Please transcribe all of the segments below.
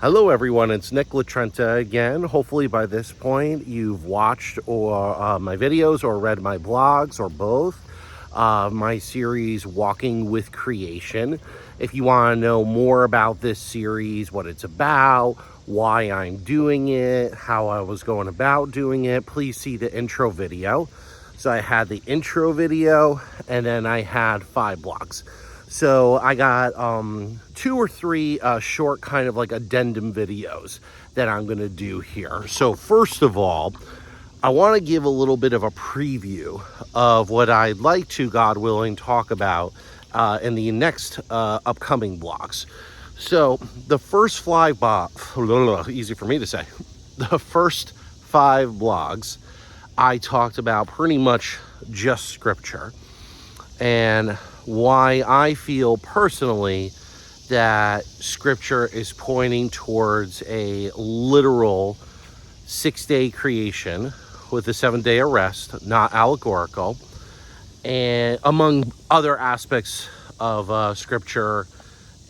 Hello everyone, it's Nick Latrenta again. Hopefully by this point you've watched my videos or read my blogs or both. My series Walking with Creation. If you want to know more about this series, what it's about, why I'm doing it, how I was going about doing it, please see the intro video. So I had the intro video and then I had 5 blogs. So I got 2 or 3 short kind of like addendum videos that I'm going to do here. So first of all, I want to give a little bit of a preview of what I'd like to, God willing, talk about in the next upcoming blogs. So the first 5 easy for me to say, the first 5 blogs I talked about pretty much just scripture and why I feel personally that scripture is pointing towards a literal 6-day creation with a 7-day rest, not allegorical, and among other aspects of scripture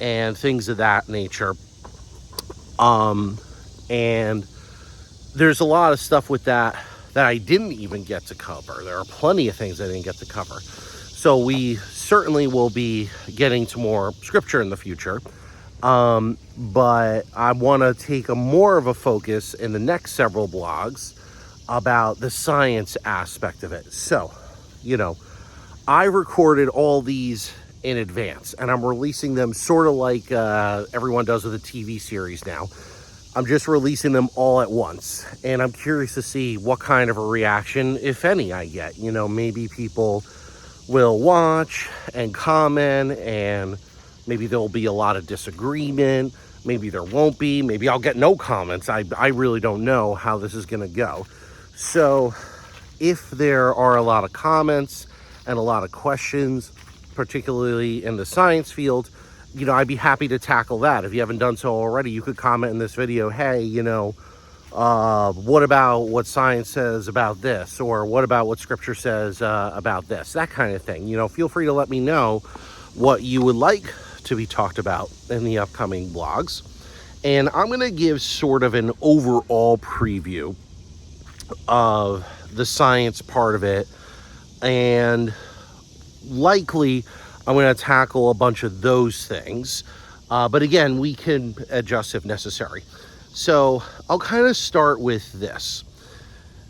and things of that nature. And there's a lot of stuff with that I didn't even get to cover. There are plenty of things I didn't get to cover. So we certainly will be getting to more scripture in the future. But I want to take a more of a focus in the next several blogs about the science aspect of it. So, I recorded all these in advance and I'm releasing them sort of like everyone does with a TV series now. I'm just releasing them all at once, and I'm curious to see what kind of a reaction, if any, I get. Maybe people will watch and comment, and maybe there'll be a lot of disagreement. Maybe there won't be. Maybe I'll get no comments. I really don't know how this is going to go. So if there are a lot of comments and a lot of questions, particularly in the science field, I'd be happy to tackle that. If you haven't done so already, you could comment in this video, hey, what about what science says about this? Or what about what scripture says about this? That kind of thing. Feel free to let me know what you would like to be talked about in the upcoming blogs. And I'm going to give sort of an overall preview of the science part of it. And likely I'm going to tackle a bunch of those things. But again, we can adjust if necessary. So I'll kind of start with this.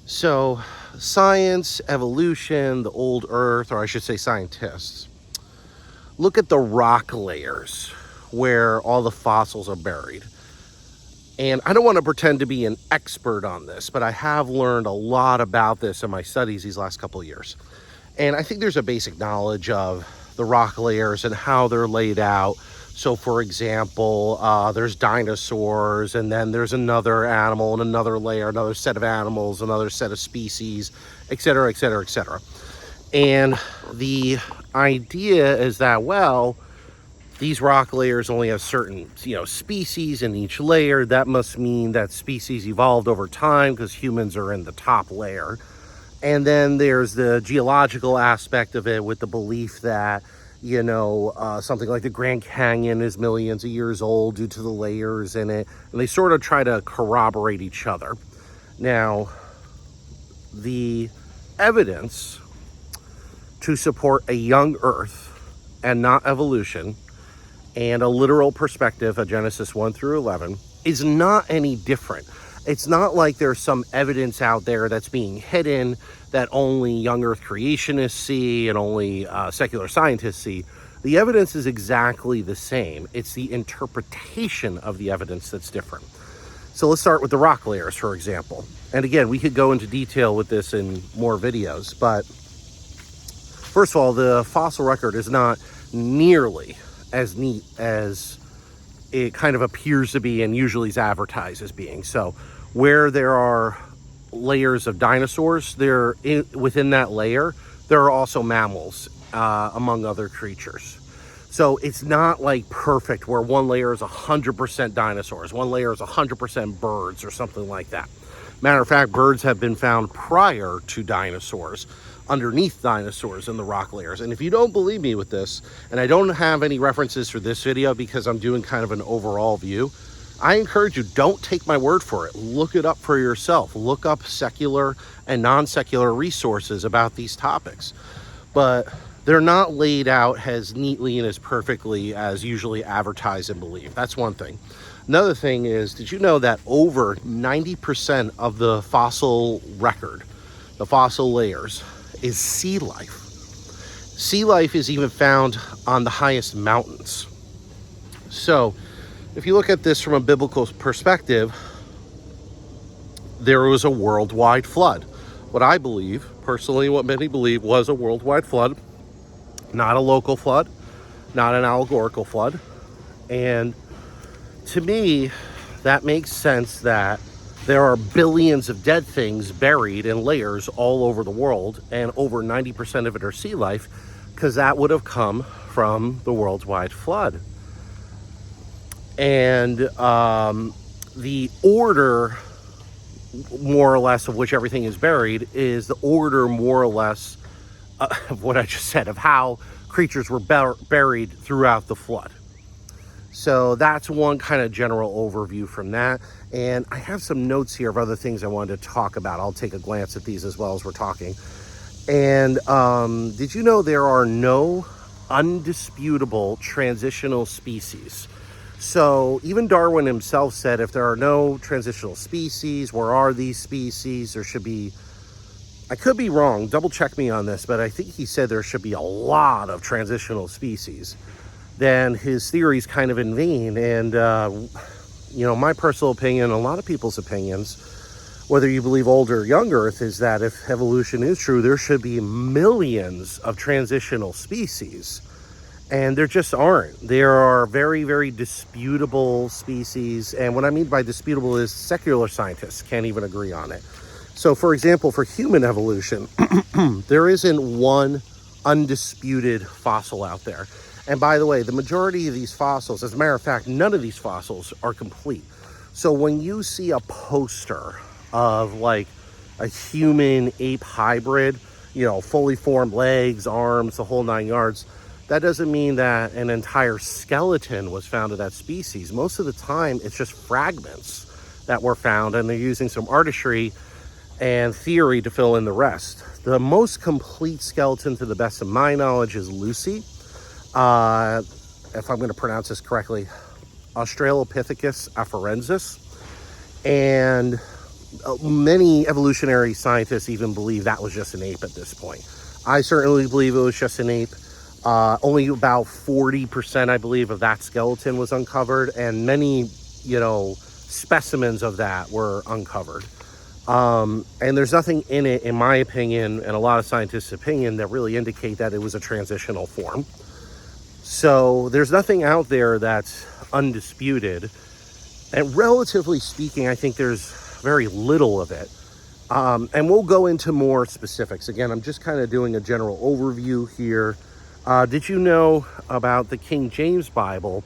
So science, evolution, the old earth, or I should say scientists, look at the rock layers where all the fossils are buried. And I don't want to pretend to be an expert on this, but I have learned a lot about this in my studies these last couple of years. And I think there's a basic knowledge of the rock layers and how they're laid out. So for example, there's dinosaurs, and then there's another animal and another layer, another set of animals, another set of species, et cetera, et cetera, et cetera. And the idea is that, well, these rock layers only have certain, species in each layer. That must mean that species evolved over time because humans are in the top layer. And then there's the geological aspect of it with the belief that, something like the Grand Canyon is millions of years old due to the layers in it. And they sort of try to corroborate each other. Now, the evidence to support a young Earth and not evolution and a literal perspective of Genesis 1 through 11 is not any different. It's not like there's some evidence out there that's being hidden that only young earth creationists see and only secular scientists see. The evidence is exactly the same. It's the interpretation of the evidence that's different. So let's start with the rock layers, for example. And again, we could go into detail with this in more videos, but first of all, the fossil record is not nearly as neat as it kind of appears to be and usually is advertised as being. So where there are layers of dinosaurs, within that layer, there are also mammals, among other creatures. So it's not like perfect where one layer is 100% dinosaurs, one layer is 100% birds or something like that. Matter of fact, birds have been found prior to dinosaurs, underneath dinosaurs in the rock layers. And if you don't believe me with this, and I don't have any references for this video because I'm doing kind of an overall view, I encourage you, don't take my word for it. Look it up for yourself. Look up secular and non-secular resources about these topics. But they're not laid out as neatly and as perfectly as usually advertised and believed. That's one thing. Another thing is, did you know that over 90% of the fossil record, the fossil layers, is sea life? Sea life is even found on the highest mountains. So if you look at this from a biblical perspective, there was a worldwide flood. What I believe, personally, what many believe, was a worldwide flood, not a local flood, not an allegorical flood. And to me, that makes sense that there are billions of dead things buried in layers all over the world, and over 90% of it are sea life, because that would have come from the worldwide flood. And the order, more or less, of which everything is buried is the order, more or less, of what I just said, of how creatures were buried throughout the flood. So that's one kind of general overview from that. And I have some notes here of other things I wanted to talk about. I'll take a glance at these as well as we're talking. And did you know there are no undisputable transitional species? So even Darwin himself said, if there are no transitional species, where are these species? There should be, I could be wrong, double check me on this, but I think he said there should be a lot of transitional species. Then his theory's kind of in vain. And, my personal opinion, a lot of people's opinions, whether you believe old or young Earth, is that if evolution is true, there should be millions of transitional species. And there just aren't. There are very, very disputable species. And what I mean by disputable is secular scientists can't even agree on it. So, for example, for human evolution, there isn't one undisputed fossil out there. And by the way, the majority of these fossils, as a matter of fact, none of these fossils are complete. So when you see a poster of like a human ape hybrid, fully formed legs, arms, the whole 9 yards, that doesn't mean that an entire skeleton was found of that species. Most of the time, it's just fragments that were found, and they're using some artistry and theory to fill in the rest. The most complete skeleton, to the best of my knowledge, is Lucy. If I'm going to pronounce this correctly, Australopithecus afarensis. And many evolutionary scientists even believe that was just an ape at this point. I certainly believe it was just an ape. Only about 40%, I believe, of that skeleton was uncovered, and many, specimens of that were uncovered. And there's nothing in it, in my opinion, and a lot of scientists' opinion, that really indicate that it was a transitional form. So there's nothing out there that's undisputed. And relatively speaking, I think there's very little of it. And we'll go into more specifics. Again, I'm just kind of doing a general overview here. Did you know about the King James Bible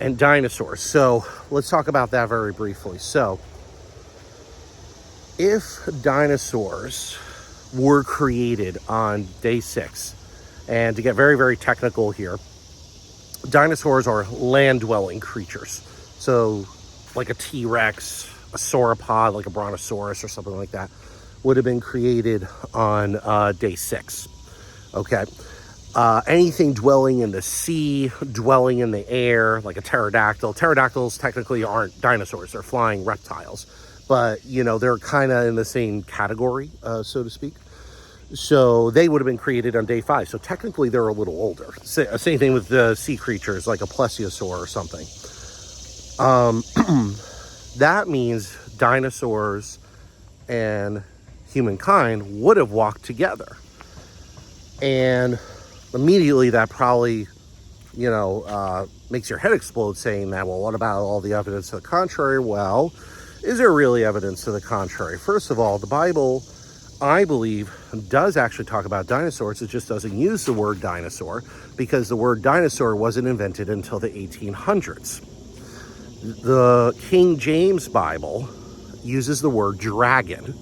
and dinosaurs? So let's talk about that very briefly. So if dinosaurs were created on day 6, and to get very, very technical here, dinosaurs are land-dwelling creatures. So like a T-Rex, a sauropod, like a brontosaurus or something like that, would have been created on day 6. Okay. Anything dwelling in the sea, dwelling in the air, like a pterodactyl. Pterodactyls technically aren't dinosaurs, they're flying reptiles. But, they're kind of in the same category, so to speak. So they would have been created on day 5. So technically they're a little older. Same thing with the sea creatures, like a plesiosaur or something. That means dinosaurs and humankind would have walked together. And immediately that probably, makes your head explode, saying that, well, what about all the evidence to the contrary? Well, is there really evidence to the contrary? First of all, the Bible, I believe, does actually talk about dinosaurs. It just doesn't use the word dinosaur, because the word dinosaur wasn't invented until the 1800s. The King James Bible uses the word dragon,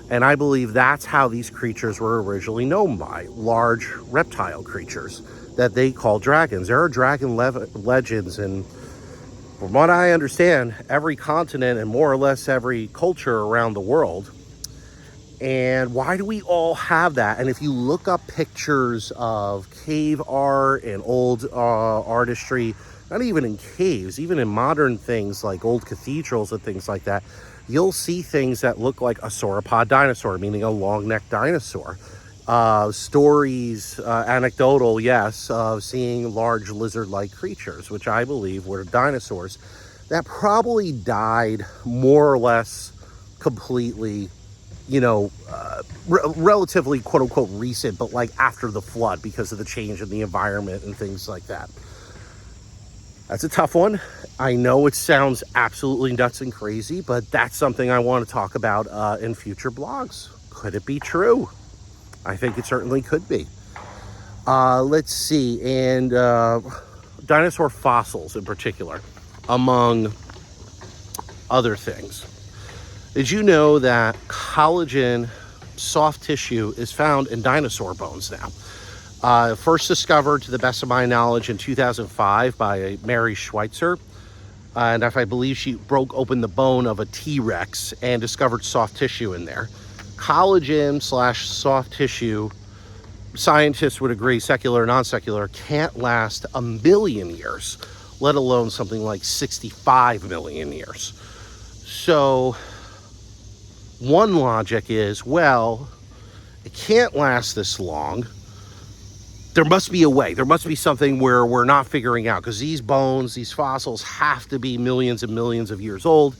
and I believe that's how these creatures were originally known by, large reptile creatures that they call dragons. There are dragon legends in From what I understand, every continent and more or less every culture around the world. And why do we all have that? And if you look up pictures of cave art and old artistry, not even in caves, even in modern things like old cathedrals and things like that, you'll see things that look like a sauropod dinosaur, meaning a long-necked dinosaur. Stories, anecdotal, yes, of seeing large lizard-like creatures, which I believe were dinosaurs that probably died more or less completely, you know, relatively quote-unquote recent, but like after the flood because of the change in the environment and things like that. That's a tough one. I know it sounds absolutely nuts and crazy, but that's something I want to talk about in future blogs. Could it be true? I think it certainly could be. Let's see, and dinosaur fossils in particular, among other things. Did you know that collagen soft tissue is found in dinosaur bones now? First discovered, to the best of my knowledge, in 2005 by Mary Schweitzer. And if I believe she broke open the bone of a T-Rex and discovered soft tissue in there. Collagen / soft tissue, scientists would agree, secular or non-secular, can't last 1 million years, let alone something like 65 million years. So one logic is, well, it can't last this long. There must be a way. There must be something where we're not figuring out, because these bones, these fossils have to be millions and millions of years old.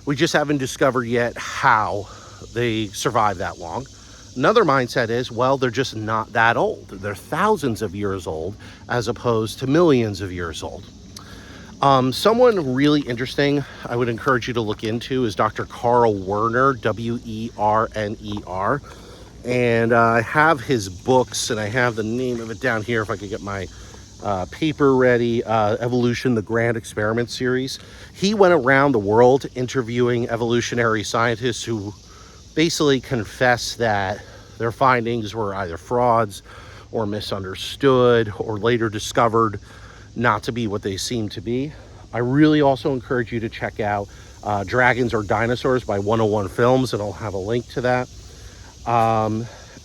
We just haven't discovered yet how they survive that long. Another mindset is, well, they're just not that old. They're thousands of years old as opposed to millions of years old. Someone really interesting I would encourage you to look into is Dr. Carl Werner, W-E-R-N-E-R. And I have his books, and I have the name of it down here if I could get my paper ready. Evolution, the Grand Experiment series. He went around the world interviewing evolutionary scientists who basically confessed that their findings were either frauds or misunderstood or later discovered not to be what they seem to be. I really also encourage you to check out Dragons or Dinosaurs by 101 Films, and I'll have a link to that.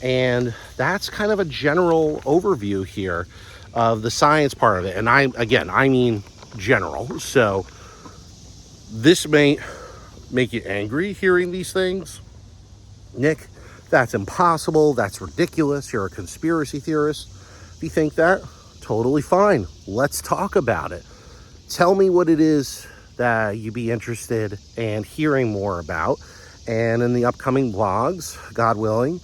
And that's kind of a general overview here of the science part of it. And I mean general. So this may make you angry hearing these things. Nick, that's impossible. That's ridiculous. You're a conspiracy theorist. If you think that, totally fine. Let's talk about it. Tell me what it is that you'd be interested in hearing more about. And in the upcoming blogs, God willing,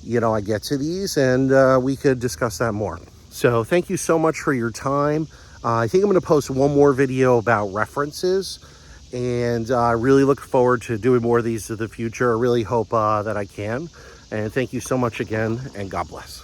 you know, I get to these and we could discuss that more. So thank you so much for your time. I think I'm going to post one more video about references, and I really look forward to doing more of these in the future. I really hope that I can. And thank you so much again, and God bless.